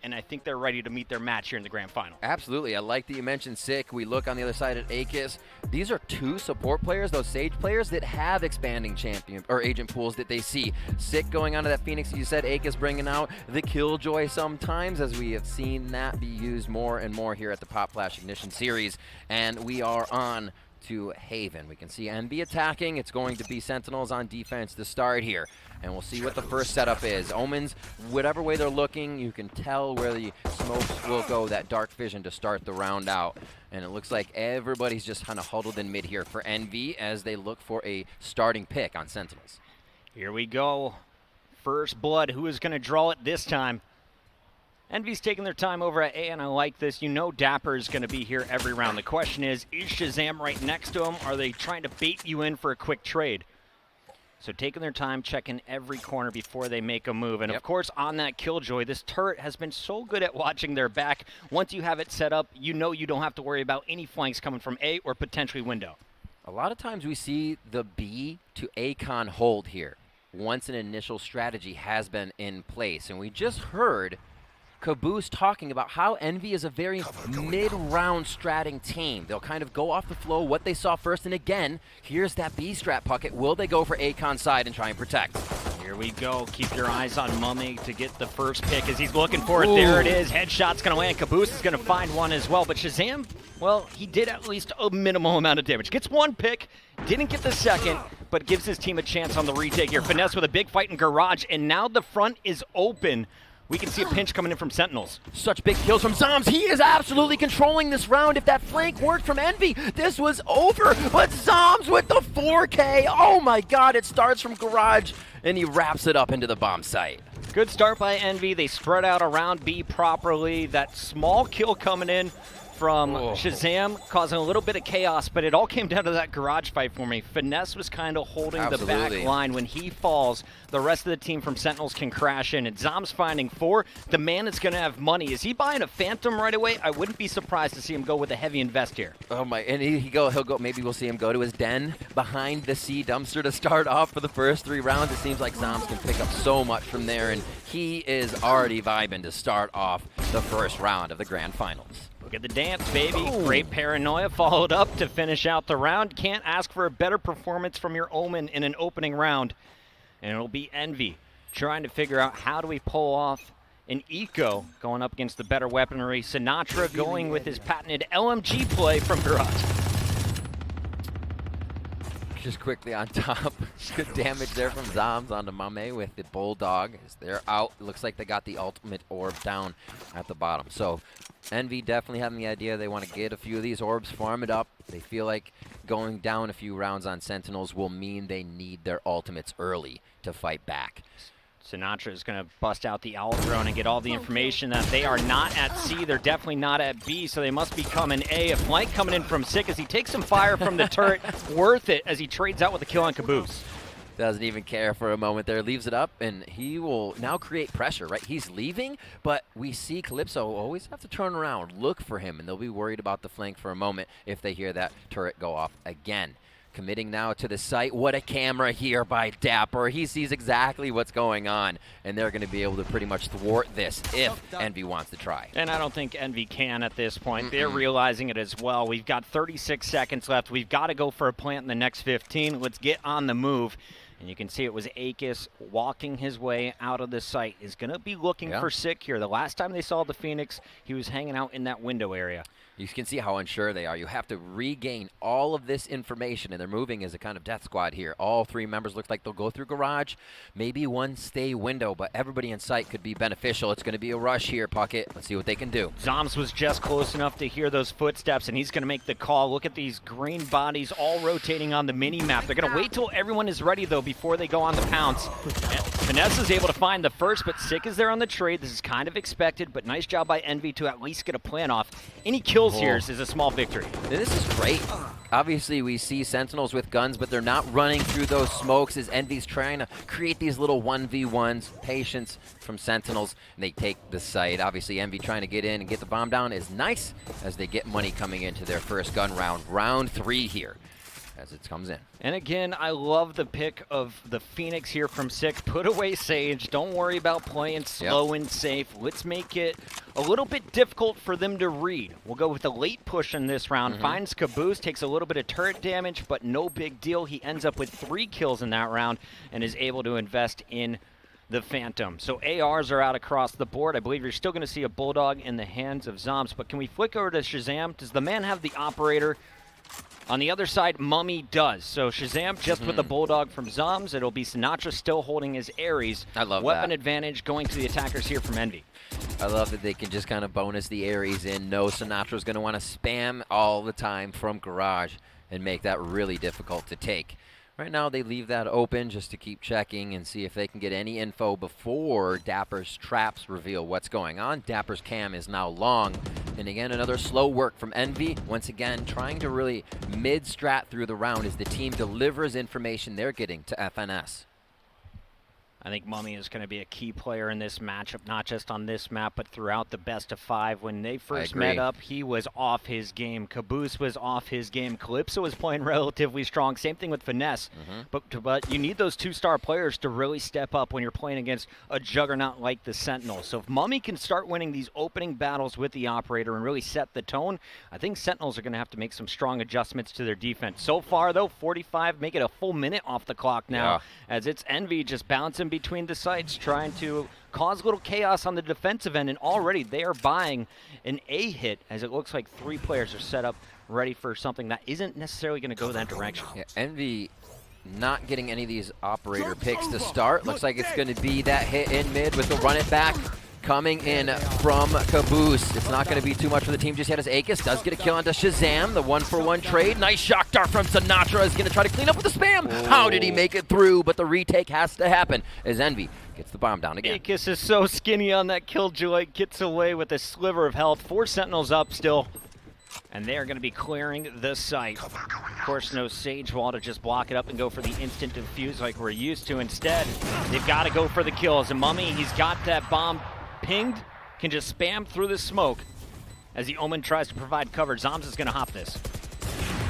and I think they're ready to meet their match here in the grand final. Absolutely. I like that you mentioned Sick. We look on the other side at Aegis. These are two support players, those Sage players, that have expanding champion or agent pools that they see. Sick going onto that Phoenix, as you said, Aegis bringing out the Killjoy sometimes, as we have seen that be used more and more here at the Pop Flash Ignition series. And we are on to Haven. We can see NB attacking. It's going to be Sentinels on defense to start here. And we'll see what the first setup is. Omens, whatever way they're looking, you can tell where the smokes will go, that dark vision to start the round out. And it looks like everybody's just kind of huddled in mid here for NV as they look for a starting pick on Sentinels. Here we go. First blood. Who is going to draw it this time? Envy's taking their time over at A, and I like this. You know Dapper is going to be here every round. The question is Shazam right next to him? Are they trying to bait you in for a quick trade? So taking their time, checking every corner before they make a move. And of course, on that Killjoy, this turret has been so good at watching their back. Once you have it set up, you know you don't have to worry about any flanks coming from A or potentially window. A lot of times we see the B to A-con hold here once an initial strategy has been in place. And we just heard Caboose talking about how Envy is a very mid-round stratting team. They'll kind of go off the flow, what they saw first, and again, here's that B-strat pucket. Will they go for A-con side and try and protect? Here we go. Keep your eyes on Mummy to get the first pick as he's looking for it. Ooh. There it is. Headshot's going to land. Caboose is going to find one as well. But Shazam, well, he did at least a minimal amount of damage. Gets one pick, didn't get the second, but gives his team a chance on the retake here. Finesse with a big fight in Garage, and now the front is open. We can see a pinch coming in from Sentinels. Such big kills from Zombs. He is absolutely controlling this round. If that flank worked from Envy, this was over. But Zombs with the 4K. Oh my God, it starts from Garage, and he wraps it up into the bomb site. Good start by Envy. They spread out around B properly. That small kill coming in from Shazam, causing a little bit of chaos, but it all came down to that Garage fight for me. Finesse was kind of holding the back line. When he falls, the rest of the team from Sentinels can crash in. And Zombs finding 4. The man is going to have money. Is he buying a Phantom right away? I wouldn't be surprised to see him go with a heavy invest here. Oh my, and he'll go, maybe we'll see him go to his den behind the C dumpster to start off for the first 3 rounds. It seems like Zombs can pick up so much from there, and he is already vibing to start off the first round of the grand finals. Look at the dance, baby. Ooh. Great paranoia followed up to finish out the round. Can't ask for a better performance from your Omen in an opening round. And it'll be Envy trying to figure out how do we pull off an eco going up against the better weaponry. Sinatra going with his patented LMG play from Garage. Just quickly on top, good damage there from Zombs onto Mame with the Bulldog. As they're out, looks like they got the ultimate orb down at the bottom. So Envy definitely having the idea they want to get a few of these orbs, farm it up. They feel like going down a few rounds on Sentinels will mean they need their ultimates early to fight back. Sinatra is going to bust out the Owl Drone and get all the information that they are not at C. They're definitely not at B, so they must be coming A. A flank coming in from Sick as he takes some fire from the turret. Worth it as he trades out with a kill on Caboose. Doesn't even care for a moment there. Leaves it up, and he will now create pressure, right? He's leaving, but we see Calypso always have to turn around, look for him, and they'll be worried about the flank for a moment if they hear that turret go off again. Committing now to the site. What a camera here by Dapper. He sees exactly what's going on, and they're going to be able to pretty much thwart this if Envy wants to try. And I don't think Envy can at this point. They're realizing it as well. We've got 36 seconds left. We've got to go for a plant in the next 15. Let's get on the move. And you can see it was Aegis walking his way out of the site. Is going to be looking for Sick here. The last time they saw the Phoenix, he was hanging out in that window area. You can see how unsure they are. You have to regain all of this information, and they're moving as a kind of death squad here. All 3 members looks like they'll go through Garage. Maybe one stay window, but everybody in sight could be beneficial. It's going to be a rush here, Puckett. Let's see what they can do. Zombs was just close enough to hear those footsteps, and he's going to make the call. Look at these green bodies all rotating on the mini-map. They're going to wait till everyone is ready, though, before they go on the pounce. Vanessa's able to find the first, but Sick is there on the trade. This is kind of expected, but nice job by Envy to at least get a plan off. Any kills here is a small victory. This is great. Obviously, we see Sentinels with guns, but they're not running through those smokes as Envy's trying to create these little 1v1s. Patience from Sentinels, and they take the site. Obviously, Envy trying to get in and get the bomb down is nice as they get money coming into their first gun round. Round 3 here. as it comes in. And again, I love the pick of the Phoenix here from Sick. Put away Sage. Don't worry about playing slow and safe. Let's make it a little bit difficult for them to read. We'll go with a late push in this round. Finds Caboose, takes a little bit of turret damage, but no big deal. He ends up with 3 kills in that round and is able to invest in the Phantom. So ARs are out across the board. I believe you're still going to see a Bulldog in the hands of Zombs, but can we flick over to Shazam? Does the man have the operator? On the other side, Mummy does. So Shazam just with the Bulldog from Zombs. It'll be Sinatra still holding his Ares. I love Weapon that. advantage going to the attackers here from Envy. I love that they can just kind of bonus the Ares in. No, Sinatra's going to want to spam all the time from Garage and make that really difficult to take. Right now, they leave that open just to keep checking and see if they can get any info before Dapper's traps reveal what's going on. Dapper's cam is now long. And again, another slow work from Envy. Once again, trying to really mid-strat through the round as the team delivers information they're getting to FNS. I think Mummy is going to be a key player in this matchup, not just on this map, but throughout the best of 5. When they first met up, he was off his game. Caboose was off his game. Calypso was playing relatively strong. Same thing with Finesse. But you need those 2-star players to really step up when you're playing against a juggernaut like the Sentinels. So if Mummy can start winning these opening battles with the operator and really set the tone, I think Sentinels are going to have to make some strong adjustments to their defense. So far, though, 45, make it a full minute off the clock now, as it's Envy just bouncing between the sites, trying to cause a little chaos on the defensive end, and already they are buying an A hit, as it looks like 3 players are set up ready for something that isn't necessarily going to go that direction. Yeah, Envy not getting any of these operator picks to start. Looks like it's going to be that hit in mid with the run it back coming in from Caboose. It's not going to be too much for the team just yet as Akis does get a kill onto Shazam. The 1-for-1 trade. Nice shock dart from Sinatra is going to try to clean up with the spam. How did he make it through? But the retake has to happen as Envy gets the bomb down again. Akis is so skinny on that killjoy. Gets away with a sliver of health. 4 Sentinels up still. And they're going to be clearing the site. Of course, no Sage Wall to just block it up and go for the instant defuse like we're used to. Instead, they've got to go for the kills. And Mummy, he's got that bomb pinged, can just spam through the smoke as the Omen tries to provide cover. Zombs is going to hop this.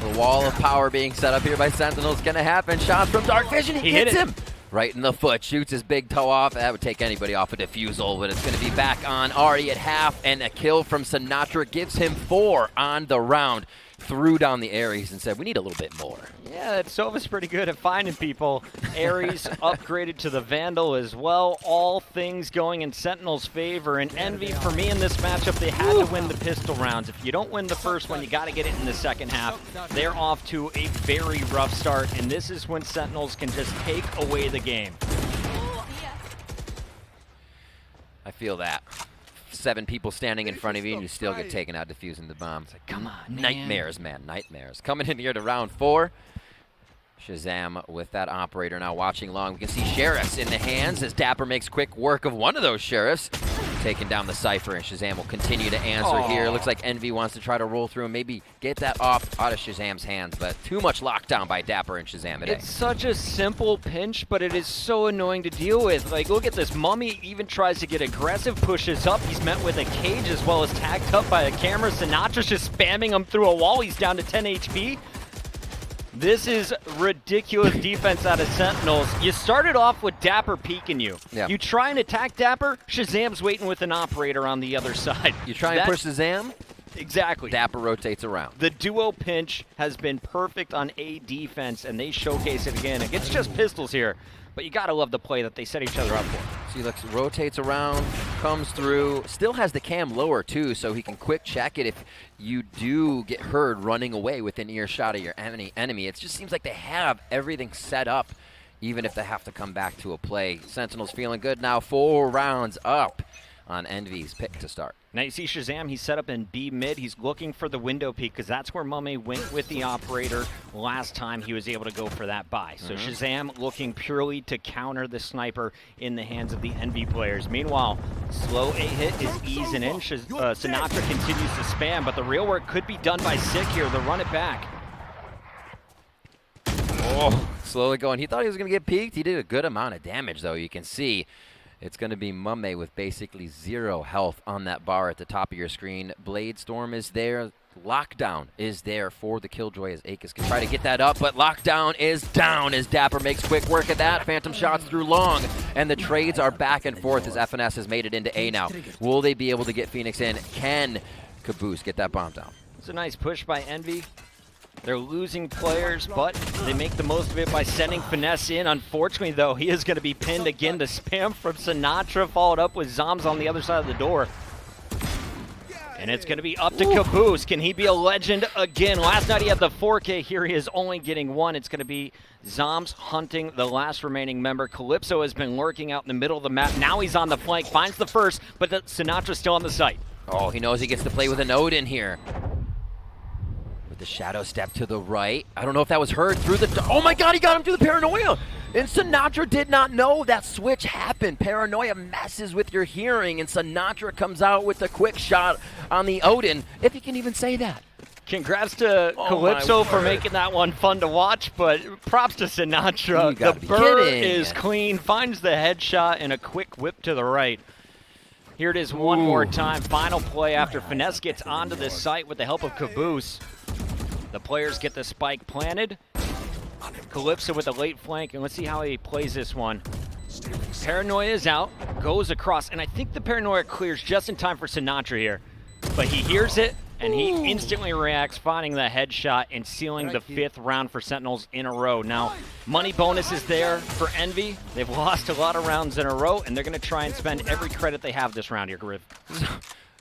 The wall of power being set up here by Sentinels going to happen. Shots from Dark Vision. He hits him right in the foot. Shoots his big toe off. That would take anybody off a defusal, but it's going to be back on Ari at half, and a kill from Sinatra gives him 4 on the round. Threw down the Ares and said, we need a little bit more. Yeah, that Sova's pretty good at finding people. Ares upgraded to the Vandal as well. All things going in Sentinel's favor. And Envy, for me in this matchup, they had to win the pistol rounds. If you don't win the first one, you got to get it in the second half. They're off to a very rough start, and this is when Sentinels can just take away the game. I feel that. 7 people standing in front of you and you still get taken out defusing the bomb. It's like, come on, man. Nightmares, man, nightmares. Coming in here to round 4. Shazam with that operator now watching long. We can see Sheriffs in the hands as Dapper makes quick work of one of those Sheriffs. Taking down the Cypher, and Shazam will continue to answer here. Looks like Envy wants to try to roll through and maybe get that off out of Shazam's hands, but too much lockdown by Dapper and Shazam today. It's such a simple pinch, but it is so annoying to deal with. Like, look at this. Mummy even tries to get aggressive, pushes up. He's met with a cage as well as tagged up by a camera. Sinatra's just spamming him through a wall. He's down to 10 HP. This is ridiculous defense out of Sentinels. You started off with Dapper peeking you. Yeah. You try and attack Dapper, Shazam's waiting with an operator on the other side. You try and push Shazam? Exactly. Dapper rotates around. The duo pinch has been perfect on A defense, and they showcase it again. It's just pistols here, but you got to love the play that they set each other up for. So he looks, rotates around, comes through, still has the cam lower too, so he can quick check it if you do get heard running away within earshot of your enemy. It just seems like they have everything set up, even if they have to come back to a play. Sentinels feeling good now, 4 rounds up on Envy's pick to start. Now you see Shazam, he's set up in B mid. He's looking for the window peek because that's where Mummy went with the operator last time he was able to go for that buy. So Shazam looking purely to counter the sniper in the hands of the Envy players. Meanwhile, slow A hit is easing in. Sinatra continues to spam, but the real work could be done by Sick here. They'll run it back. Oh, slowly going. He thought he was going to get peeked. He did a good amount of damage, though. You can see it's going to be Mummy with basically 0 health on that bar at the top of your screen. Blade Storm is there. Lockdown is there for the Killjoy as Akis can try to get that up, but lockdown is down as Dapper makes quick work of that. Phantom shots through long, and the trades are back and forth as FNS has made it into A now. Will they be able to get Phoenix in? Can Caboose get that bomb down? It's a nice push by Envy. They're losing players, but they make the most of it by sending Finesse in. Unfortunately, though, he is going to be pinned again. The spam from Sinatra followed up with Zombs on the other side of the door. And it's going to be up to Caboose. Can he be a legend again? Last night he had the 4K. Here he is only getting 1. It's going to be Zombs hunting the last remaining member. Calypso has been lurking out in the middle of the map. Now he's on the flank, finds the first, but Sinatra's still on the site. Oh, he knows he gets to play with an Odin here. With the shadow step to the right. I don't know if that was heard through the... Oh my god, he got him through the paranoia! And Sinatra did not know that switch happened. Paranoia messes with your hearing, and Sinatra comes out with a quick shot on the Odin, if you can even say that. Congrats to Calypso for making that one fun to watch, but props to Sinatra. The burr is clean, finds the headshot, and a quick whip to the right. Here it is one more time. Final play after Finesse gets onto the site with the help of Caboose. The players get the spike planted. Calypso with a late flank, and let's see how he plays this one. Paranoia is out, goes across, and I think the Paranoia clears just in time for Sinatra here. But he hears it, and he instantly reacts, finding the headshot and sealing the 5th round for Sentinels in a row. Now, money bonus is there for Envy. They've lost a lot of rounds in a row, and they're going to try and spend every credit they have this round here, Griff.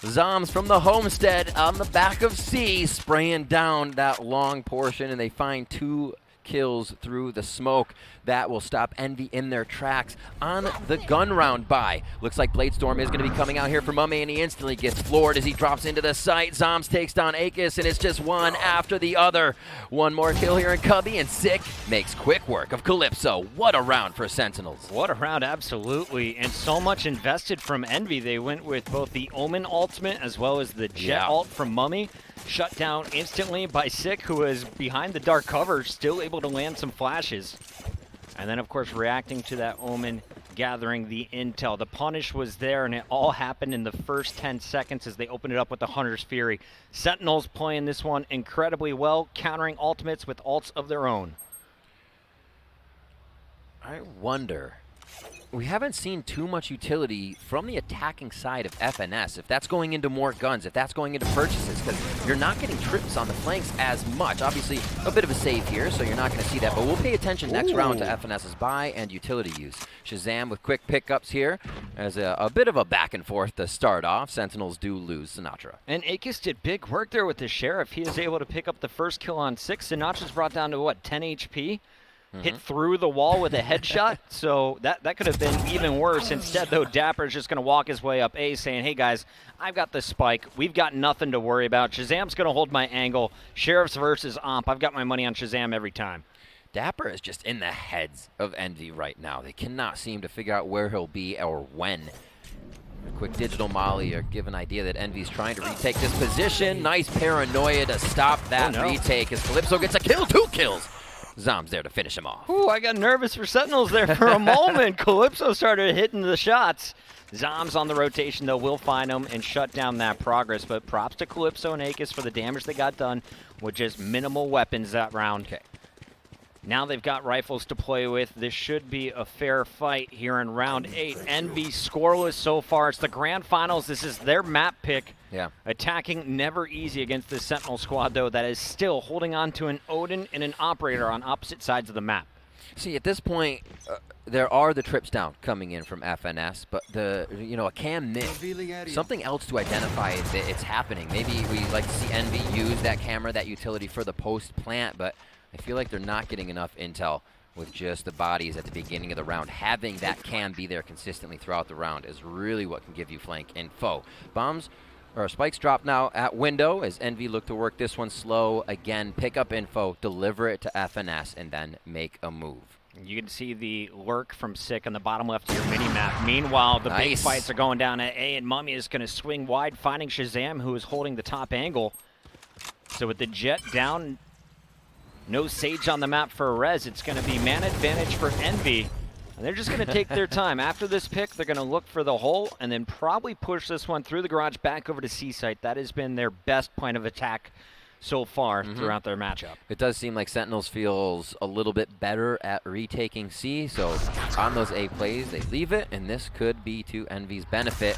Zombs from the homestead on the back of C, spraying down that long portion, and they find 2 kills through the smoke. That will stop Envy in their tracks on the gun round buy. Looks like Bladestorm is going to be coming out here for Mummy, and he instantly gets floored as he drops into the site. Zombs takes down Akis, and it's just one after the other. One more kill here in Cubby, and Sick makes quick work of Calypso. What a round for Sentinels. What a round, absolutely. And so much invested from Envy. They went with both the Omen ultimate as well as the Jet ult from Mummy. Shut down instantly by Sick, who is behind the dark cover, still able to land some flashes. And then, of course, reacting to that Omen, gathering the intel. The punish was there, and it all happened in the first 10 seconds as they opened it up with the Hunter's Fury. Sentinels playing this one incredibly well, countering ultimates with ults of their own. I wonder... We haven't seen too much utility from the attacking side of FNS. If that's going into more guns, if that's going into purchases, because you're not getting trips on the flanks as much. Obviously, a bit of a save here, so you're not going to see that. But we'll pay attention next round to FNS's buy and utility use. Shazam with quick pickups here as a bit of a back and forth to start off. Sentinels do lose Sinatra. And Akis did big work there with the Sheriff. He is able to pick up the first kill on 6. Sinatra's brought down to, what, 10 HP? Hit through the wall with a headshot, so that could have been even worse. Instead, though, Dapper's just going to walk his way up A, saying, hey, guys, I've got the spike. We've got nothing to worry about. Shazam's going to hold my angle. Sheriff's versus Omp. I've got my money on Shazam every time. Dapper is just in the heads of Envy right now. They cannot seem to figure out where he'll be or when. A quick digital molly or give an idea that Envy's trying to retake this position. Nice paranoia to stop that retake as Calypso gets a kill, 2 kills. Zombs there to finish him off. Ooh, I got nervous for Sentinels there for a moment. Calypso started hitting the shots. Zombs on the rotation, though, will find them and shut down that progress. But props to Calypso and Akis for the damage they got done with just minimal weapons that round. Okay. Now they've got rifles to play with. This should be a fair fight here in round 8. Envy scoreless so far. It's the grand finals. This is their map pick. Yeah. Attacking never easy against this Sentinel squad, though, that is still holding on to an Odin and an Operator on opposite sides of the map. See, at this point, there are the trips down coming in from FNS, but a cam mid, something else to identify that it's happening. Maybe we like to see Envy use that camera, that utility for the post plant, but I feel like they're not getting enough intel with just the bodies at the beginning of the round. Having that cam be there consistently throughout the round is really what can give you flank info. Spikes drop now at window as Envy look to work this one slow. Again, pick up info, deliver it to FNS, and then make a move. You can see the lurk from Sick on the bottom left of your mini-map. Meanwhile, the big fights are going down at A, and Mummy is going to swing wide, finding Shazam, who is holding the top angle. So with the Jet down, no Sage on the map for Rez. It's going to be man advantage for Envy And they're just going to take their time. After this pick, they're going to look for the hole and then probably push this one through the garage back over to C site. That has been their best point of attack so far throughout their matchup. It does seem like Sentinels feels a little bit better at retaking C, so on those A plays, they leave it, and this could be to Envy's benefit.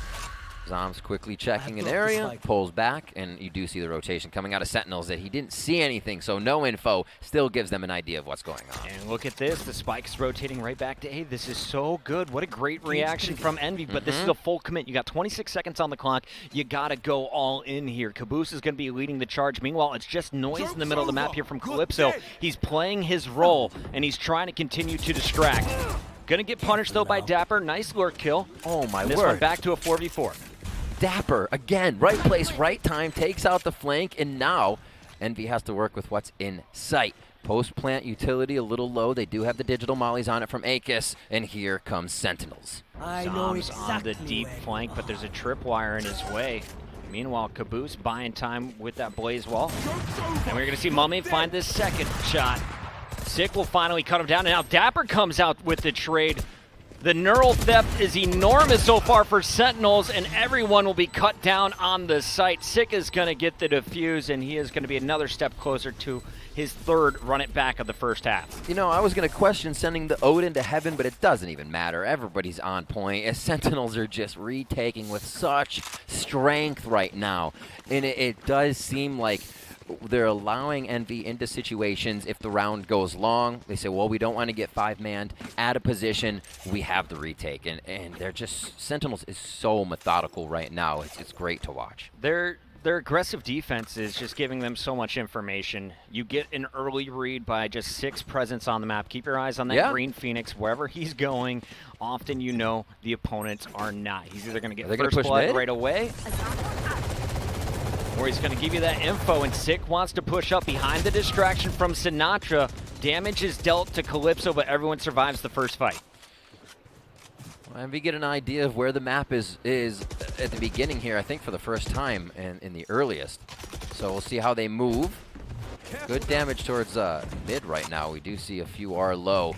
Zombs quickly checking an area, pulls back, and you do see the rotation coming out of Sentinels that he didn't see anything, so no info, still gives them an idea of what's going on. And look at this, the spike's rotating right back to A. This is so good. What a great reaction from Envy, but this is a full commit. You got 26 seconds on the clock. You got to go all in here. Caboose is going to be leading the charge. Meanwhile, it's just noise in the middle of the map here from Calypso. He's playing his role, and he's trying to continue to distract. Gonna get punished, though, by Dapper. Nice lure kill. Oh, my and word. This one back to a 4v4. Dapper, again, right place, right time, takes out the flank, and now Envy has to work with what's in sight. Post-plant utility a little low. They do have the digital mollies on it from Akis, and here comes Sentinels. Zombs on the deep flank, but there's a tripwire in his way. Meanwhile, Caboose buying time with that blaze wall. And we're going to see Mummy find this second shot. Sick will finally cut him down, and now Dapper comes out with the trade. The neural theft is enormous so far for Sentinels, and everyone will be cut down on the site. Sick is going to get the defuse, and he is going to be another step closer to his third run it back of the first half. You know, I was going to question sending the Odin to heaven, but it doesn't even matter. Everybody's on point, as Sentinels are just retaking with such strength right now. And it does seem like they're allowing Envy into situations. If the round goes long, they say, well, we don't want to get five-manned out of position. We have the retake. And they're just, Sentinels is so methodical right now. It's great to watch. Their aggressive defense is just giving them so much information. You get an early read by just 6 presence on the map. Keep your eyes on that green Phoenix. Wherever he's going, often you know the opponents are not. He's either going to get first blood right away, or he's going to give you that info, and Sick wants to push up behind the distraction from Sinatra. Damage is dealt to Calypso, but everyone survives the first fight. And we get an idea of where the map is at the beginning here, I think for the first time and in the earliest. So we'll see how they move. Good damage towards mid right now. We do see a few are low.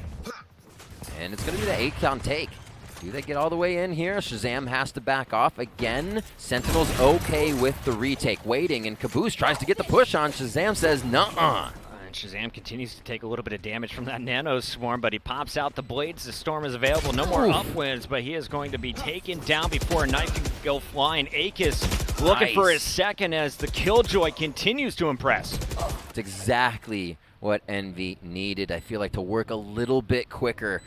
And it's going to be the 8-count take. Do they get all the way in here? Shazam has to back off again. Sentinel's okay with the retake, waiting, and Caboose tries to get the push on. Shazam says, nuh-uh. And Shazam continues to take a little bit of damage from that Nano Swarm, but he pops out the blades. The Storm is available. No more upwinds, but he is going to be taken down before a knife can go flying. Akis looking for his second as the Killjoy continues to impress. It's exactly what Envy needed, I feel like, to work a little bit quicker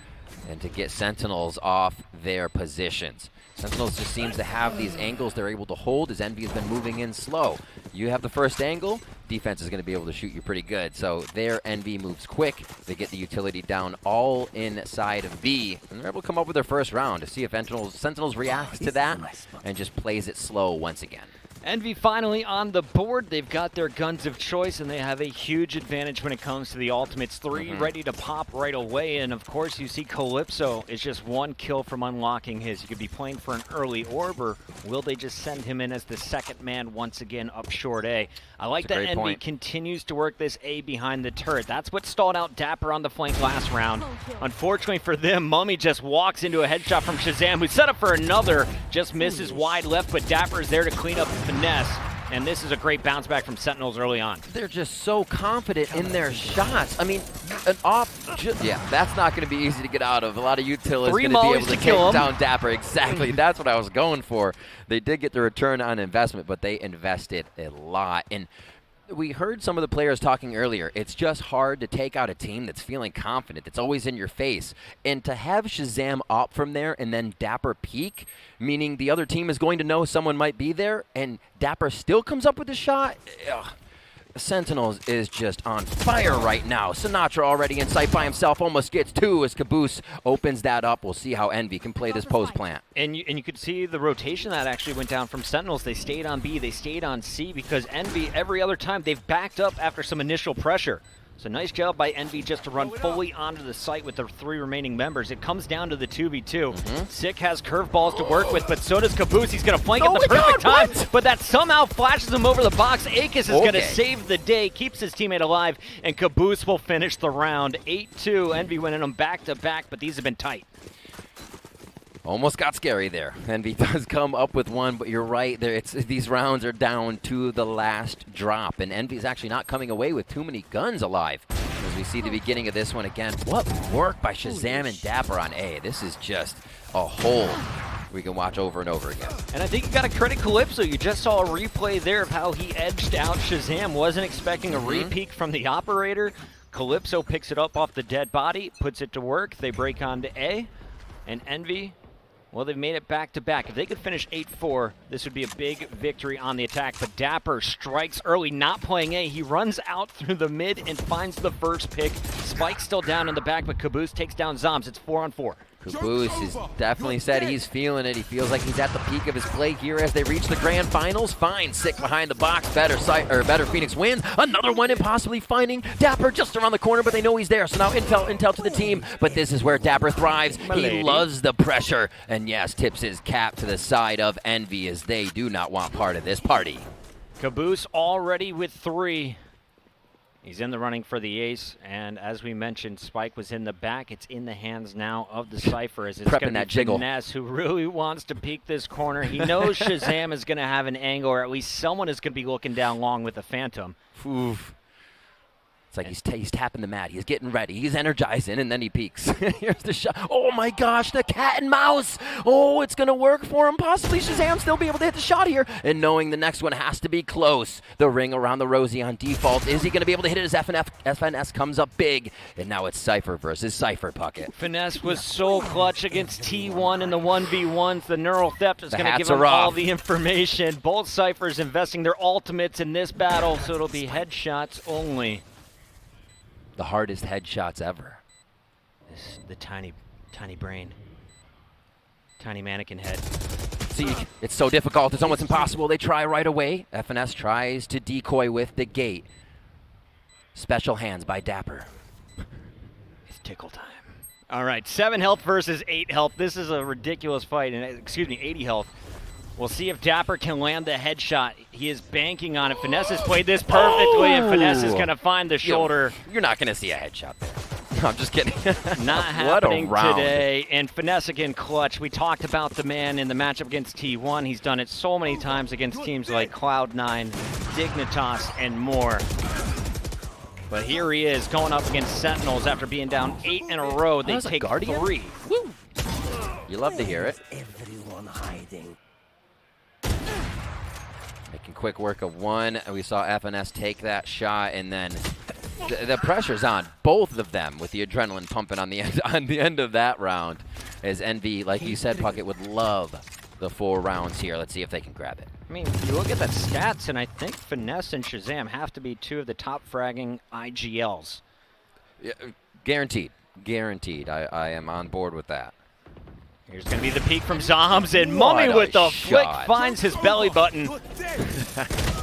and to get Sentinels off their positions. Sentinels just seems to have these angles they're able to hold as Envy has been moving in slow. You have the first angle, defense is going to be able to shoot you pretty good. So their Envy moves quick. They get the utility down all inside of B, and they're able to come up with their first round to see if Sentinels reacts to that and just plays it slow once again. Envy finally on the board. They've got their guns of choice, and they have a huge advantage when it comes to the ultimates. 3 ready to pop right away, and of course you see Calypso is just 1 kill from unlocking his. You could be playing for an early orb, or will they just send him in as the second man once again up short A? I like that Envy continues to work this A behind the turret. That's what stalled out Dapper on the flank last round. Unfortunately for them, Mummy just walks into a headshot from Shazam, who set up for another, just misses wide left, but Dapper is there to clean up the finesse. And this is a great bounce back from Sentinels early on. They're just so confident in their shots. I mean, an that's not going to be easy to get out of. A lot of util is going to be able to take down Dapper. Exactly, that's what I was going for. They did get the return on investment, but they invested a lot. And we heard some of the players talking earlier. It's just hard to take out a team that's feeling confident, that's always in your face. And to have Shazam up from there and then Dapper peek, meaning the other team is going to know someone might be there, and Dapper still comes up with a shot. Sentinels is just on fire right now. Sinatra already in sight by himself, almost gets 2 as Caboose opens that up. We'll see how Envy can play this post plant. And you could see the rotation that actually went down from Sentinels. They stayed on B, they stayed on C, because Envy, every other time, they've backed up after some initial pressure. So nice job by Envy just to run fully onto the site with the 3 remaining members. It comes down to the 2v2. Sick has curveballs to work with, but so does Caboose. He's going to flank at the perfect time, but that somehow flashes him over the box. Akis is going to save the day, keeps his teammate alive, and Caboose will finish the round. 8-2, Envy winning them back-to-back, but these have been tight. Almost got scary there. Envy does come up with one, but you're right. These rounds are down to the last drop, and Envy's actually not coming away with too many guns alive. As we see the beginning of this one again. What work by Shazam and Dapper on A. This is just a hole we can watch over and over again. And I think you got to credit Calypso. You just saw a replay there of how he edged out Shazam. Wasn't expecting a re-peek from the operator. Calypso picks it up off the dead body, puts it to work. They break onto A, and Envy, well, they've made it back-to-back. If they could finish 8-4, this would be a big victory on the attack. But Dapper strikes early, not playing A. He runs out through the mid and finds the first pick. Spike's still down in the back, but Caboose takes down Zombs. It's 4-on-4. Caboose has definitely said he's feeling it. He feels like he's at the peak of his play here as they reach the grand finals. Fine, Sick behind the box. Better Phoenix wins. Another one and possibly finding Dapper just around the corner, but they know he's there. So now intel to the team. But this is where Dapper thrives. He loves the pressure. And yes, tips his cap to the side of Envy as they do not want part of this party. Caboose already with 3. He's in the running for the ace, and as we mentioned, Spike was in the back. It's in the hands now of the Cypher as it's going to be Finesse who really wants to peek this corner. He knows Shazam is going to have an angle, or at least someone is going to be looking down long with the Phantom. Oof. It's like he's tapping the mat. He's getting ready. He's energizing, and then he peeks. Here's the shot. Oh, my gosh, the cat and mouse. Oh, it's going to work for him. Possibly Shazam still be able to hit the shot here. And knowing the next one has to be close. The ring around the Rosie on default. Is he going to be able to hit it as FNS comes up big? And now it's Cypher versus Cypher Puckett. Finesse was so clutch against T1 in the 1v1s. The Neural Theft is going to give him all the information. Both Cyphers investing their ultimates in this battle, so it'll be headshots only. The hardest headshots ever. The tiny brain. Tiny mannequin head. See, it's so difficult. It's almost impossible. They try right away. FNS tries to decoy with the gate. Special hands by Dapper. It's tickle time. All right, 7 health versus 8 health. This is a ridiculous fight. And 80 health. We'll see if Dapper can land the headshot. He is banking on it. Finesse has played this perfectly, and Finesse is going to find the shoulder. You're not going to see a headshot there. No, I'm just kidding. Not happening today. And Finesse again clutch. We talked about the man in the matchup against T1. He's done it so many times against teams like Cloud9, Dignitas, and more. But here he is going up against Sentinels after being down 8 in a row. They take 3. Woo. You love to hear it. Everyone hiding. Making quick work of one. We saw FNS take that shot, and then the pressure's on both of them with the adrenaline pumping on the end of that round. As Envy, like you said, Puckett would love the 4 rounds here. Let's see if they can grab it. I mean, you look at the stats, and I think Finesse and Shazam have to be 2 of the top fragging IGLs. Yeah, guaranteed. Guaranteed. I am on board with that. Here's going to be the peek from Zombs, and Mummy with the flick finds his belly button.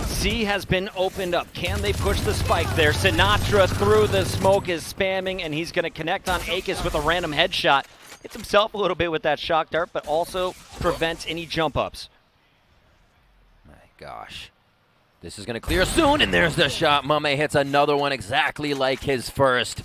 C has been opened up. Can they push the spike there? Sinatra through the smoke is spamming, and he's going to connect on Akis with a random headshot. Hits himself a little bit with that shock dart, but also prevents any jump ups. My gosh. This is going to clear soon, and there's the shot. Mummy hits another one exactly like his first.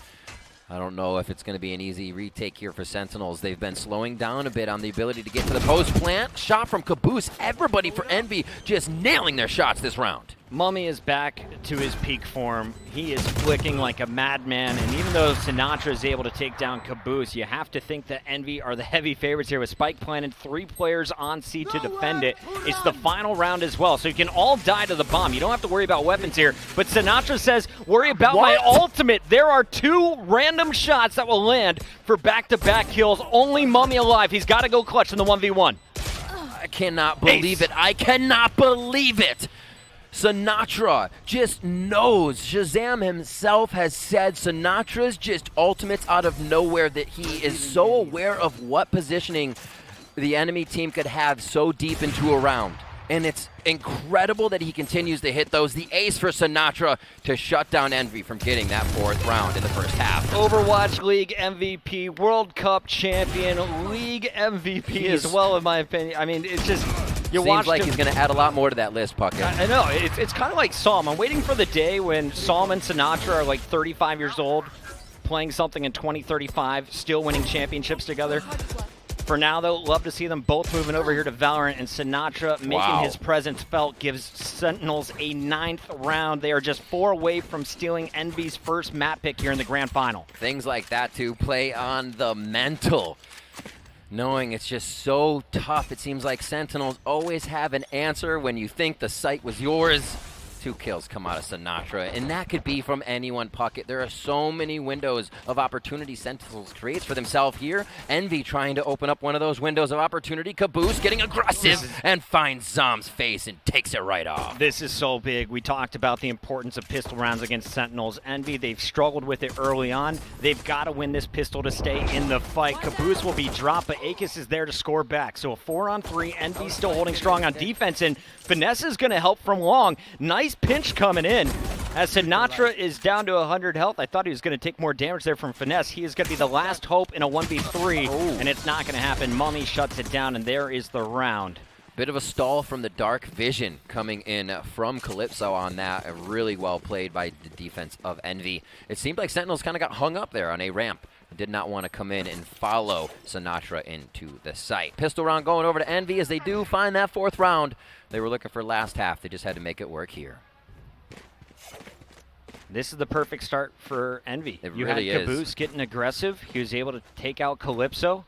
I don't know if it's going to be an easy retake here for Sentinels. They've been slowing down a bit on the ability to get to the post plant. Shot from Caboose. Everybody for Envy just nailing their shots this round. Mummy is back to his peak form. He is flicking like a madman, and even though Sinatra is able to take down Caboose, you have to think that Envy are the heavy favorites here with Spike planted, 3 players on C to defend it. It's the final round as well, so you can all die to the bomb. You don't have to worry about weapons here, but Sinatra says, worry about my ultimate. There are 2 random shots that will land for back-to-back kills. Only Mummy alive. He's got to go clutch in the 1v1. I cannot believe it. I cannot believe it. Sinatra just knows. Shazam himself has said Sinatra's just ultimates out of nowhere, that he is so aware of what positioning the enemy team could have so deep into a round. and it's incredible that he continues to hit those. The ace for Sinatra to shut down Envy from getting that 4th round in the first half. Overwatch League MVP, World Cup champion, League MVP as well, in my opinion. I mean, it's just... Seems like he's going to add a lot more to that list, Puckett. I know. It's kind of like Psalm. I'm waiting for the day when Psalm and Sinatra are like 35 years old, playing something in 2035, still winning championships together. For now, though, love to see them both moving over here to Valorant, and Sinatra making his presence felt gives Sentinels a 9th round. They are just 4 away from stealing Envy's first map pick here in the grand final. Things like that, too, play on the mental. Knowing it's just so tough. It seems like Sentinels always have an answer when you think the site was yours. 2 kills come out of Sinatra, and that could be from anyone, Puckett. There are so many windows of opportunity Sentinels creates for themselves here. Envy trying to open up one of those windows of opportunity. Caboose getting aggressive and finds Zombs' face and takes it right off. This is so big. We talked about the importance of pistol rounds against Sentinels. Envy, they've struggled with it early on. They've got to win this pistol to stay in the fight. Caboose will be dropped, but Akis is there to score back. So a 4-on-3. Envy still holding strong on defense, and Finesse is going to help from long. Nice pinch coming in as Sinatra is down to 100 health. I thought he was going to take more damage there from Finesse. He is going to be the last hope in a 1v3, and it's not going to happen. Mummy shuts it down, and there is the round. Bit of a stall from the Dark Vision coming in from Calypso on that. Really well played by the defense of Envy. It seemed like Sentinels kind of got hung up there on a ramp. Did not want to come in and follow Sinatra into the site. Pistol round going over to Envy as they do find that 4th round. They were looking for last half. They just had to make it work here. This is the perfect start for Envy. You really had Caboose getting aggressive. He was able to take out Calypso.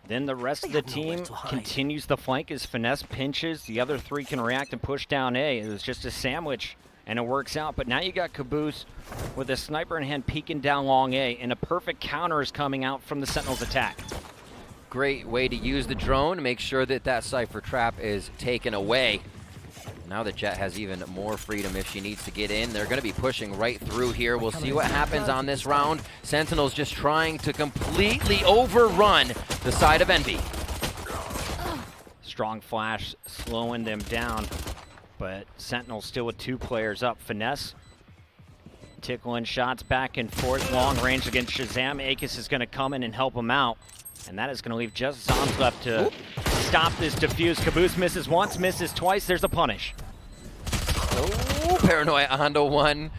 Then the rest of the team continues the flank as Finesse pinches. The other 3 can react and push down A. It was just a sandwich, and it works out. But now you got Caboose with a sniper in hand peeking down long A, and a perfect counter is coming out from the Sentinels attack. Great way to use the drone to make sure that that Cypher trap is taken away. Now the Jet has even more freedom if she needs to get in. They're going to be pushing right through here. We'll see what happens on this round. Sentinels just trying to completely overrun the side of Envy. Strong flash slowing them down, but Sentinels still with 2 players up. Finesse tickling shots back and forth. Long range against Shazam. Akis is going to come in and help him out. And that is going to leave just Zombs left to stop this defuse. Caboose misses once, misses twice. There's a punish. Oh, Paranoia onto 1.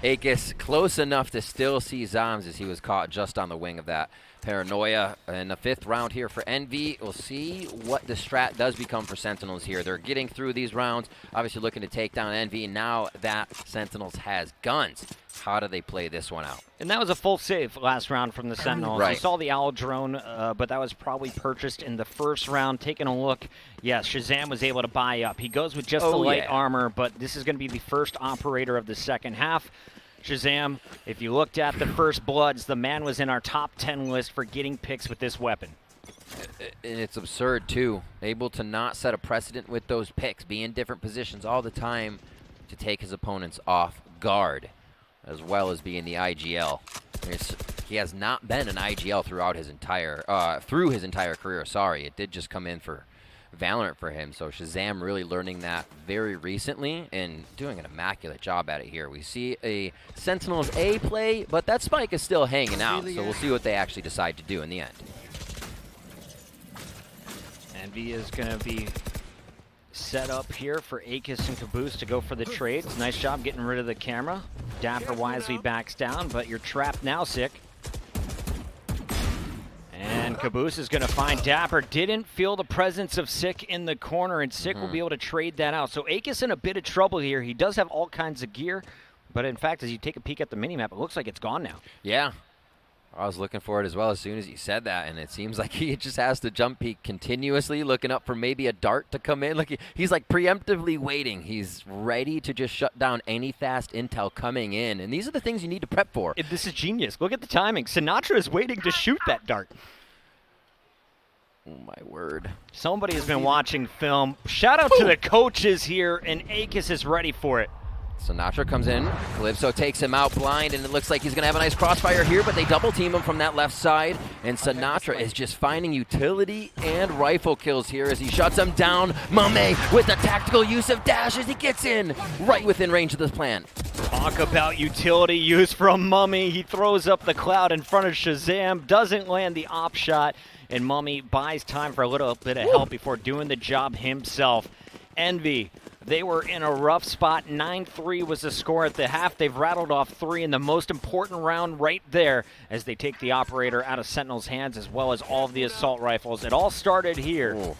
Akis close enough to still see Zombs as he was caught just on the wing of that Paranoia. In the 5th round here for Envy, we'll see what the strat does become for Sentinels here. They're getting through these rounds, obviously looking to take down Envy. Now that Sentinels has guns, how do they play this one out? And that was a full save last round from the Sentinels. Right. You saw the Owl drone, but that was probably purchased in the 1st round. Taking a look, yes, Shazam was able to buy up. He goes with just the light armor, but this is going to be the first operator of the 2nd half. Shazam, if you looked at the first bloods, the man was in our top 10 list for getting picks with this weapon. And it's absurd, too. Able to not set a precedent with those picks, be in different positions all the time to take his opponents off guard, as well as being the IGL. He has not been an IGL throughout his entire career. Sorry, it did just come in for Valorant for him. So Shazam really learning that very recently and doing an immaculate job at it here. We see a Sentinels A play, but that spike is still hanging out. So we'll see what they actually decide to do in the end. Envy is going to be set up here for Akis and Caboose to go for the trades. Nice job getting rid of the camera. Dapper wisely backs down, but you're trapped now, Sick. And Caboose is going to find Dapper. Didn't feel the presence of Sick in the corner, and Sick will be able to trade that out. So Akis in a bit of trouble here. He does have all kinds of gear, but in fact, as you take a peek at the minimap, it looks like it's gone now. Yeah. I was looking for it as well as soon as you said that, and it seems like he just has to jump peek continuously, looking up for maybe a dart to come in. Like he's like preemptively waiting. He's ready to just shut down any fast intel coming in, and these are the things you need to prep for. This is genius. Look at the timing. Sinatra is waiting to shoot that dart. Oh, my word. Somebody has been watching film. Shout out to the coaches here, and Akis is ready for it. Sinatra comes in, Calypso takes him out blind, and it looks like he's going to have a nice crossfire here, but they double team him from that left side, and Sinatra is just finding utility and rifle kills here as he shuts him down. Mame with the tactical use of dash as he gets in right within range of this plant. Talk about utility use from Mummy. He throws up the cloud in front of Shazam, doesn't land the op shot, and Mummy buys time for a little bit of help before doing the job himself. Envy, they were in a rough spot. 9-3 was the score at the half. They've rattled off 3 in the most important round right there as they take the operator out of Sentinel's hands as well as all of the assault rifles. It all started here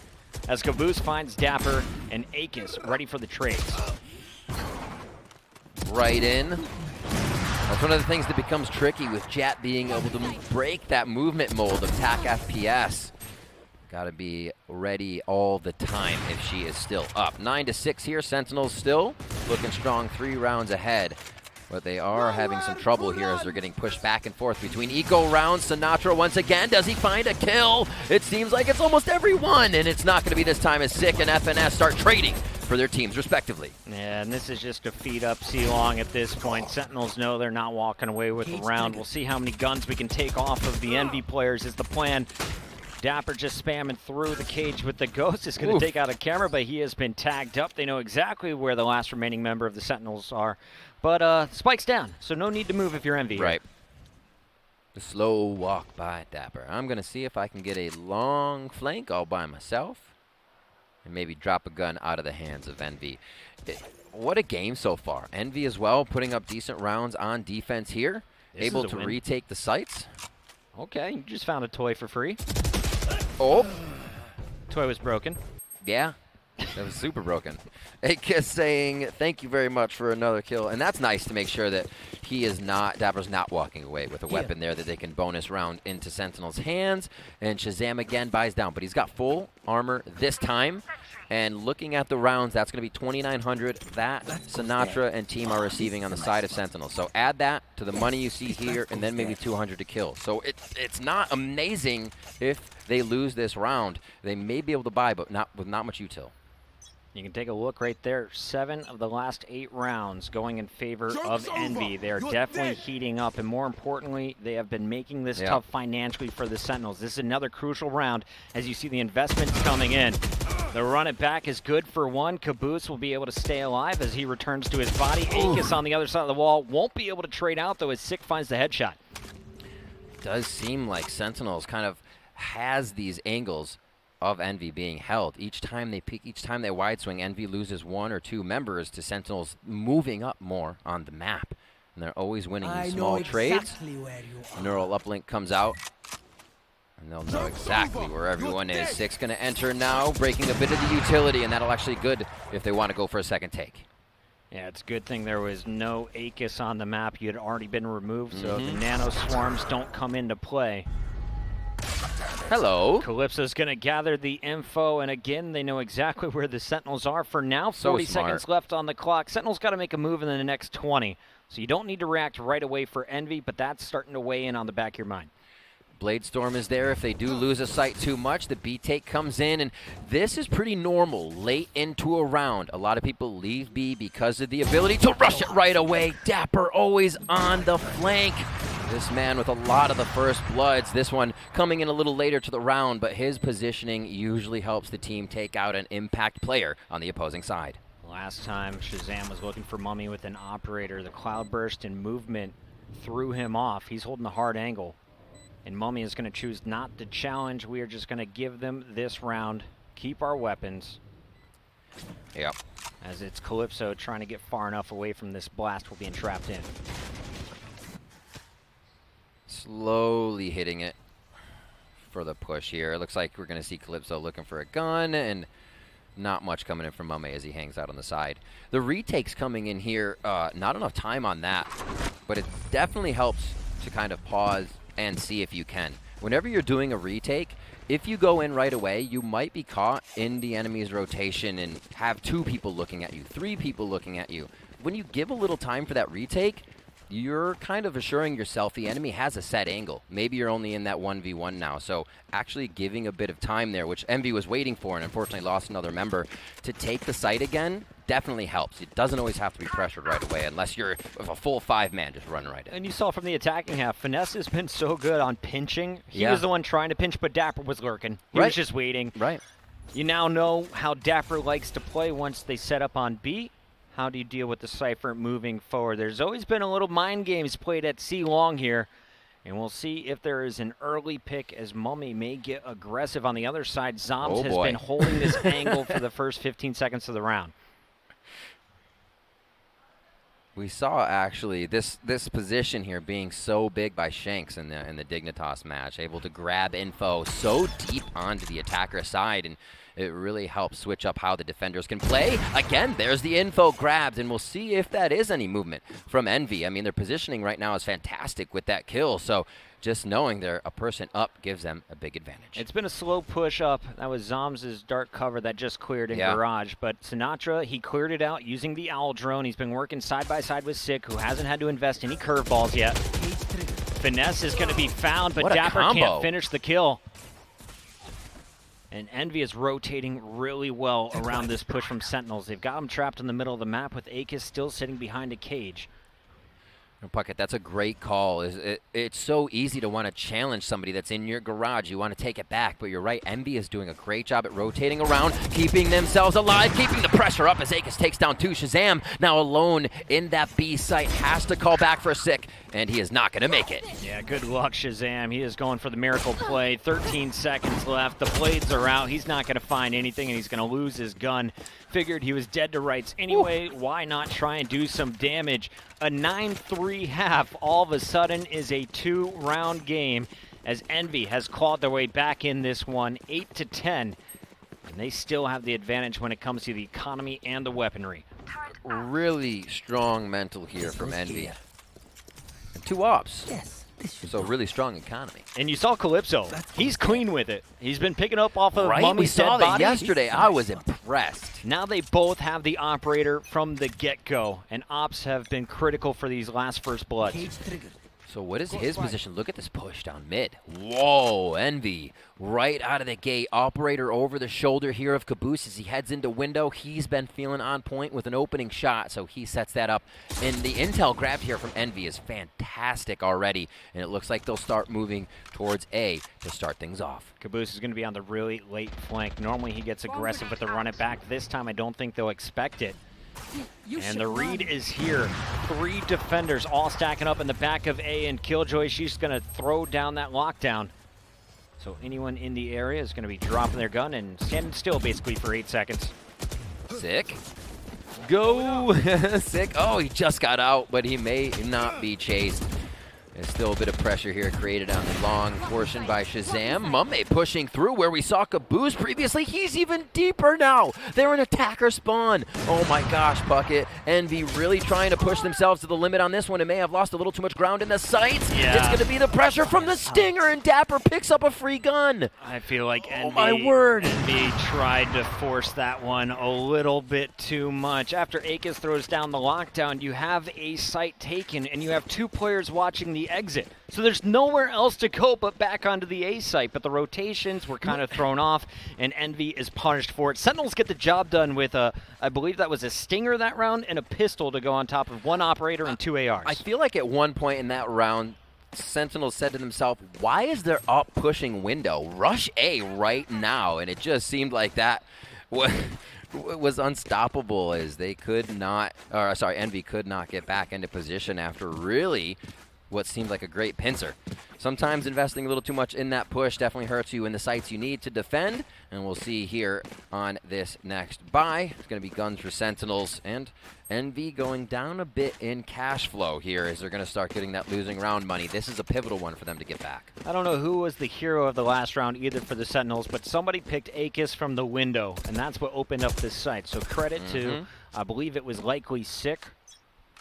as Caboose finds Dapper and Akis ready for the trades. Right in. That's one of the things that becomes tricky with Jet being able to break that movement mold of TAC FPS. Got to be ready all the time if she is still up. 9-6 here. Sentinels still looking strong, 3 rounds ahead. But they are having some trouble here as they're getting pushed back and forth between eco rounds. Sinatra once again. Does he find a kill? It seems like it's almost every one, and it's not going to be this time as Sick and FNS start trading for their teams respectively. Yeah, and this is just a feed up C-Long at this point. Sentinels know they're not walking away with the round. We'll see how many guns we can take off of the Envy players is the plan. Dapper just spamming through the cage with the Ghost. Is going to take out a camera, but he has been tagged up. They know exactly where the last remaining member of the Sentinels are. But Spike's down, so no need to move if you're Envy. Right. The slow walk by Dapper. I'm going to see if I can get a long flank all by myself and maybe drop a gun out of the hands of Envy. What a game so far. Envy as well, putting up decent rounds on defense here. Able to retake the sites. Okay, you just found a toy for free. Oh. Toy was broken. Yeah, that was super broken. Akis saying, thank you very much for another kill. And that's nice to make sure that he is not, Dapper's not walking away with a weapon there that they can bonus round into Sentinel's hands. And Shazam again buys down, but he's got full armor this time. And looking at the rounds, that's going to be 2,900 that Sinatra and team are receiving on the side of Sentinel. So add that to the money you see here, and then maybe 200 to kill. So it's not amazing if they lose this round. They may be able to buy, but not with not much util. You can take a look right there. 7 of the last 8 rounds going in favor of Envy. They're definitely heating up, and more importantly, they have been making this tough financially for the Sentinels. This is another crucial round as you see the investments coming in. The run it back is good for one. Caboose will be able to stay alive as he returns to his body. Akis on the other side of the wall won't be able to trade out, though, as Sick finds the headshot. It does seem like Sentinels kind of has these angles of Envy being held. Each time they peek, each time they wide swing, Envy loses 1 or 2 members to Sentinels moving up more on the map. And they're always winning these small trades. Neural uplink comes out. And they'll know exactly where everyone is. Sick's going to enter now, breaking a bit of the utility, and that'll actually good if they want to go for a second take. Yeah, it's a good thing there was no Akis on the map. You had already been removed, so the nano swarms don't come into play. Hello. Calypso's going to gather the info, and again, they know exactly where the Sentinels are. For now, 40 seconds left on the clock. Sentinels got to make a move in the next 20, so you don't need to react right away for Envy, but that's starting to weigh in on the back of your mind. Bladestorm is there. If they do lose a site too much, the B take comes in, and this is pretty normal late into a round. A lot of people leave B because of the ability to rush it right away. Dapper always on the flank. This man with a lot of the first bloods. This one coming in a little later to the round, but his positioning usually helps the team take out an impact player on the opposing side. Last time Shazam was looking for Mummy with an operator, the cloudburst and movement threw him off. He's holding a hard angle. And Mummy is going to choose not to challenge. We are just going to give them this round, keep our weapons. Yep. As it's Calypso trying to get far enough away from this blast while being trapped in. Slowly hitting it for the push here. It looks like we're going to see Calypso looking for a gun, and not much coming in from Mummy as he hangs out on the side. The retake's coming in here. Not enough time on that, but it definitely helps to kind of pause and see if you can. Whenever you're doing a retake, if you go in right away, you might be caught in the enemy's rotation and have 2 people looking at you, 3 people looking at you. When you give a little time for that retake, you're kind of assuring yourself the enemy has a set angle. Maybe you're only in that 1v1 now, so actually giving a bit of time there, which Envy was waiting for and unfortunately lost another member, to take the site again definitely helps. It doesn't always have to be pressured right away unless you're with a full 5-man just running right in. And you saw from the attacking half, Finesse has been so good on pinching. He Yeah. was the one trying to pinch, but Dapper was lurking. He was just waiting. Right. You now know how Dapper likes to play once they set up on B. How do you deal with the Cypher moving forward? There's always been a little mind games played at C long here, and we'll see if there is an early pick as Mummy may get aggressive on the other side. Zombs has been holding this angle for the first 15 seconds of the round. We saw actually this position here being so big by Shanks in the Dignitas match, able to grab info so deep onto the attacker side, and it really helps switch up how the defenders can play. Again, there's the info grabbed, and we'll see if that is any movement from Envy. I mean, their positioning right now is fantastic with that kill, so just knowing they're a person up gives them a big advantage. It's been a slow push up. That was Zombs' dark cover that just cleared in Garage. But Sinatra, he cleared it out using the Owl drone. He's been working side by side with Sick, who hasn't had to invest any curveballs yet. Finesse is going to be found, but Dapper can't finish the kill. And Envy is rotating really well around this push from Sentinels. They've got him trapped in the middle of the map with Akis still sitting behind a cage. Puckett, that's a great call. It's so easy to want to challenge somebody that's in your garage. You want to take it back, but you're right. Envy is doing a great job at rotating around, keeping themselves alive, keeping the pressure up as Akis takes down 2. Shazam, now alone in that B site, has to call back for a Sick, and he is not going to make it. Yeah, good luck, Shazam. He is going for the miracle play. 13 seconds left. The blades are out. He's not going to find anything, and he's going to lose his gun. Figured he was dead to rights anyway. Why not try and do some damage? A 9-3 half all of a sudden is a 2-round game as Envy has clawed their way back in this one, 8-10. And they still have the advantage when it comes to the economy and the weaponry. Really strong mental here from Envy. And 2 ops. Yes. So really strong economy. And you saw Calypso. He's clean with it. He's been picking up off of Mummy's dead body. We saw that yesterday. I was impressed. Now they both have the operator from the get-go, and ops have been critical for these last first bloods. So what is his position? Look at this push down mid. Whoa, Envy. Right out of the gate. Operator over the shoulder here of Caboose as he heads into window. He's been feeling on point with an opening shot, so he sets that up. And the intel grabbed here from Envy is fantastic already, and it looks like they'll start moving towards A to start things off. Caboose is going to be on the really late flank. Normally he gets aggressive with the run it back. This time I don't think they'll expect it. And the read is here. 3 defenders all stacking up in the back of A, and Killjoy, she's going to throw down that lockdown. So anyone in the area is going to be dropping their gun and standing still basically for 8 seconds. Sick. Go. Sick. Oh, he just got out, but he may not be chased. There's still a bit of pressure here created on the long portion by Shazam. Mumme pushing through where we saw Caboose previously. He's even deeper now. They're an attacker spawn. Oh my gosh, Bucket. Envy really trying to push themselves to the limit on this one. It may have lost a little too much ground in the sights. Yeah. It's going to be the pressure from the Stinger, and Dapper picks up a free gun. I feel like Envy, my word. Envy tried to force that one a little bit too much. After Akis throws down the lockdown, you have a site taken, and you have 2 players watching the exit. So there's nowhere else to go but back onto the A site, but the rotations were kind of thrown off, and Envy is punished for it. Sentinels get the job done with I believe that was a Stinger that round, and a pistol to go on top of 1 operator and 2 ARs. I feel like at one point in that round, Sentinels said to themselves, why is there up pushing window? Rush A right now. And it just seemed like that was unstoppable, as they could not, or sorry, Envy could not get back into position after really what seemed like a great pincer. Sometimes investing a little too much in that push definitely hurts you in the sites you need to defend, and we'll see here on this next buy. It's going to be guns for Sentinels, and Envy going down a bit in cash flow here as they're going to start getting that losing round money. This is a pivotal one for them to get back. I don't know who was the hero of the last round either for the Sentinels, but somebody picked Akis from the window, and that's what opened up this site. So credit to, I believe it was likely Sick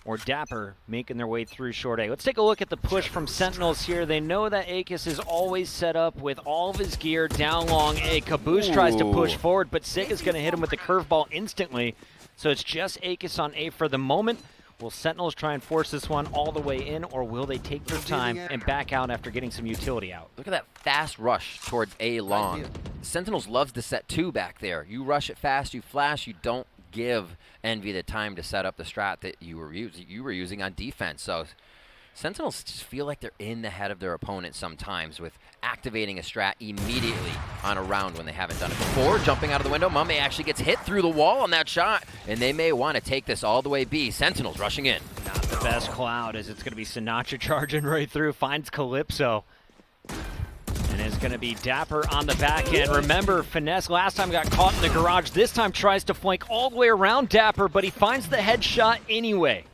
or Dapper making their way through short A. Let's take a look at the push from Sentinels here. They know that Akis is always set up with all of his gear down long A. Caboose tries to push forward, but Sick is going to hit him with the curveball instantly. So it's just Akis on A for the moment. Will Sentinels try and force this one all the way in, or will they take their time and back out after getting some utility out? Look at that fast rush towards A long. Sentinels loves to set 2 back there. You rush it fast, you flash, you don't give Envy the time to set up the strat that you were using on defense. So Sentinels just feel like they're in the head of their opponent sometimes with activating a strat immediately on a round when they haven't done it before. Jumping out of the window, Mame actually gets hit through the wall on that shot, and they may want to take this all the way B. Sentinels rushing in. Not the best cloud, as it's going to be Sinatra charging right through, finds Calypso. And it's going to be Dapper on the back end. Remember, Finesse last time got caught in the garage. This time tries to flank all the way around Dapper, but he finds the headshot anyway.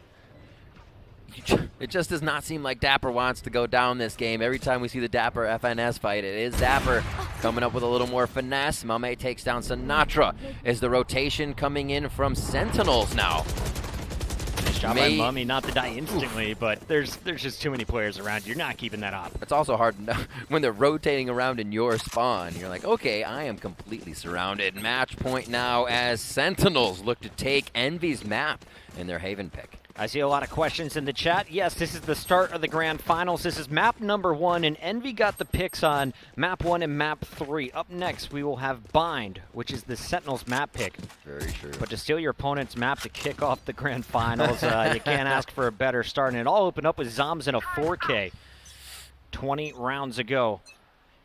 It just does not seem like Dapper wants to go down this game. Every time we see the Dapper FNS fight, it is Dapper coming up with a little more finesse. Mame takes down Sinatra. Is the rotation coming in from Sentinels now? Nice job by Mummy not to die instantly, but there's just too many players around. You're not keeping that up. It's also hard to know when they're rotating around in your spawn. You're like, okay, I am completely surrounded. Match point now as Sentinels look to take Envy's map in their Haven pick. I see a lot of questions in the chat. Yes, this is the start of the grand finals. This is map number 1, and Envy got the picks on map 1 and map 3. Up next, we will have Bind, which is the Sentinels map pick. Very true. But to steal your opponent's map to kick off the grand finals, you can't ask for a better start. And it all opened up with Zombs in a 4K 20 rounds ago.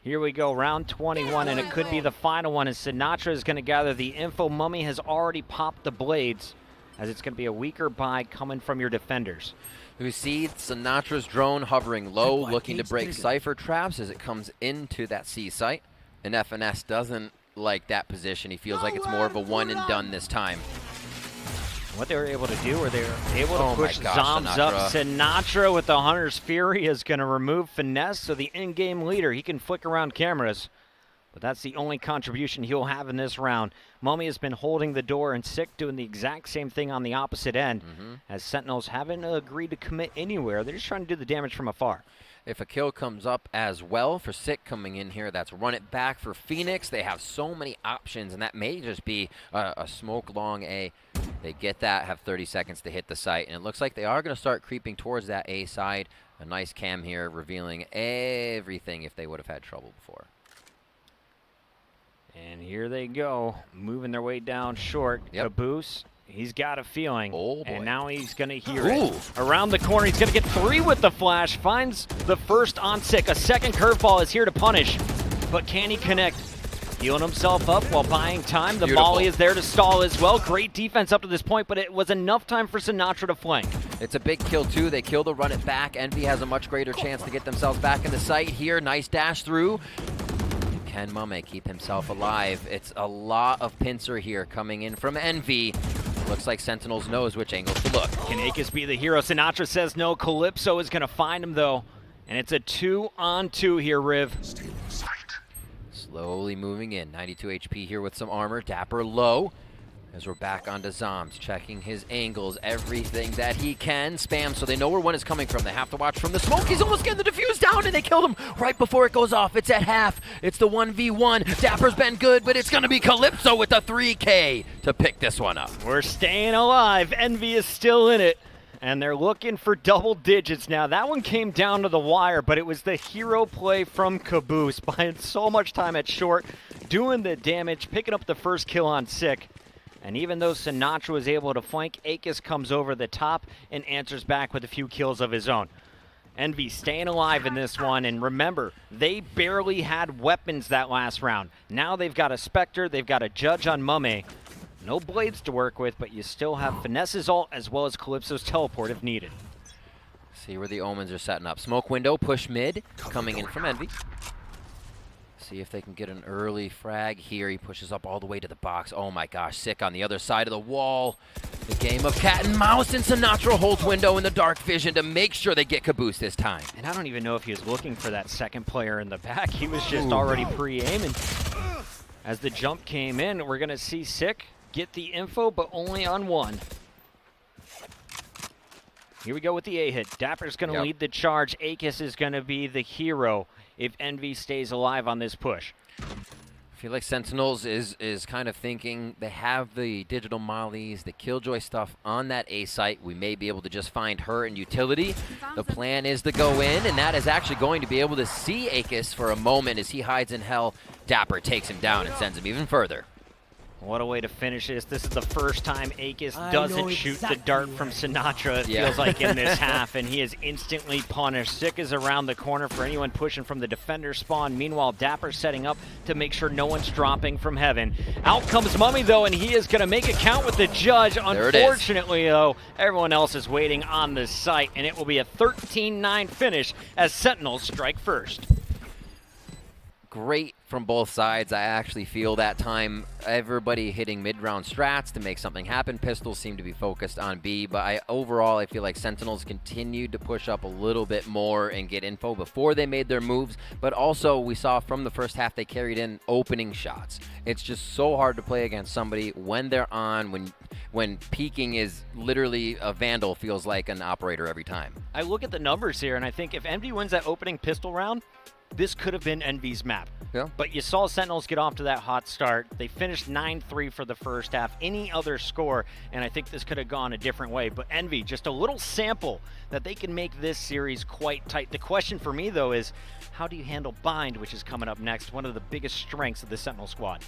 Here we go, round 21, and it could be the final one as Sinatra is going to gather the info. Mummy has already popped the blades, as it's going to be a weaker buy coming from your defenders. We see Sinatra's drone hovering low, looking to break Cypher traps as it comes into that C site. And FNS doesn't like that position. He feels like it's more of a one and done this time. What they were able to do, or they were able to push Zombs up. Sinatra with the Hunter's Fury is going to remove Finesse, so the in-game leader, he can flick around cameras. But that's the only contribution he'll have in this round. Mummy has been holding the door, and Sick doing the exact same thing on the opposite end, as Sentinels haven't agreed to commit anywhere. They're just trying to do the damage from afar. If a kill comes up as well for Sick coming in here, that's run it back for Phoenix. They have so many options, and that may just be a smoke long A. They get that, have 30 seconds to hit the site, and it looks like they are going to start creeping towards that A side. A nice cam here revealing everything if they would have had trouble before. And here they go, moving their way down short. Caboose, he's got a feeling. Oh boy. And now he's going to hear it. Around the corner, he's going to get 3 with the flash. Finds the first on Sick. A second curveball is here to punish. But can he connect? Healing himself up while buying time. The volley is there to stall as well. Great defense up to this point, but it was enough time for Sinatra to flank. It's a big kill, too. They kill to run it back. Envy has a much greater chance to get themselves back in the site here. Nice dash through. Can Mame keep himself alive? It's a lot of pincer here coming in from Envy. Looks like Sentinels knows which angle to look. Can Akis be the hero? Sinatra says no. Calypso is going to find him, though. And it's a 2-on-2 here, Riv. Slowly moving in. 92 HP here with some armor. Dapper low. As we're back onto Zombs, checking his angles, everything that he can. Spam so they know where one is coming from. They have to watch from the smoke. He's almost getting the defuse down, and they killed him right before it goes off. It's at half. It's the 1v1. Dapper's been good, but it's going to be Calypso with the 3K to pick this one up. We're staying alive. Envy is still in it, and they're looking for double digits now. That one came down to the wire, but it was the hero play from Caboose, buying so much time at short, doing the damage, picking up the first kill on Sick. And even though Sinatra was able to flank, Akis comes over the top and answers back with a few kills of his own. Envy staying alive in this one, and remember, they barely had weapons that last round. Now they've got a Spectre, they've got a Judge on Mame. No blades to work with, but you still have Finesse's ult as well as Calypso's teleport if needed. See where the Omens are setting up. Smoke window, push mid, coming in from Envy. See if they can get an early frag here. He pushes up all the way to the box. Oh my gosh, Sick on the other side of the wall. The game of cat and mouse, and Sinatra holds window in the dark vision to make sure they get Caboose this time. And I don't even know if he was looking for that second player in the back. He was just already pre-aiming. As the jump came in, we're going to see Sick get the info, but only on one. Here we go with the A-hit. Dapper's going to lead the charge. Akis is going to be the hero if Envy stays alive on this push. I feel like Sentinels is kind of thinking they have the digital mollies, the Killjoy stuff on that A site. We may be able to just find her in utility. The plan is to go in, and that is actually going to be able to see Akis for a moment as he hides in hell. Dapper takes him down and sends him even further. What a way to finish this. This is the first time Akis doesn't shoot the dart from Sinatra, it feels like, in this half, and he is instantly punished. Sick is around the corner for anyone pushing from the defender spawn. Meanwhile, Dapper setting up to make sure no one's dropping from heaven. Out comes Mummy, though, and he is going to make a count with the judge. Unfortunately, though, everyone else is waiting on the site, and it will be a 13-9 finish as Sentinels strike first. Great from both sides. I actually feel that time everybody hitting mid-round strats to make something happen. Pistols seem to be focused on B, but overall I feel like Sentinels continued to push up a little bit more and get info before they made their moves, but also we saw from the first half they carried in opening shots. It's just so hard to play against somebody when they're on, when peeking is literally a Vandal feels like an operator every time. I look at the numbers here and I think if Envy wins that opening pistol round, this could have been Envy's map. Yeah. But you saw Sentinels get off to that hot start. They finished 9-3 for the first half. Any other score, and I think this could have gone a different way. But Envy, just a little sample that they can make this series quite tight. The question for me, though, is how do you handle Bind, which is coming up next, one of the biggest strengths of the Sentinel squad?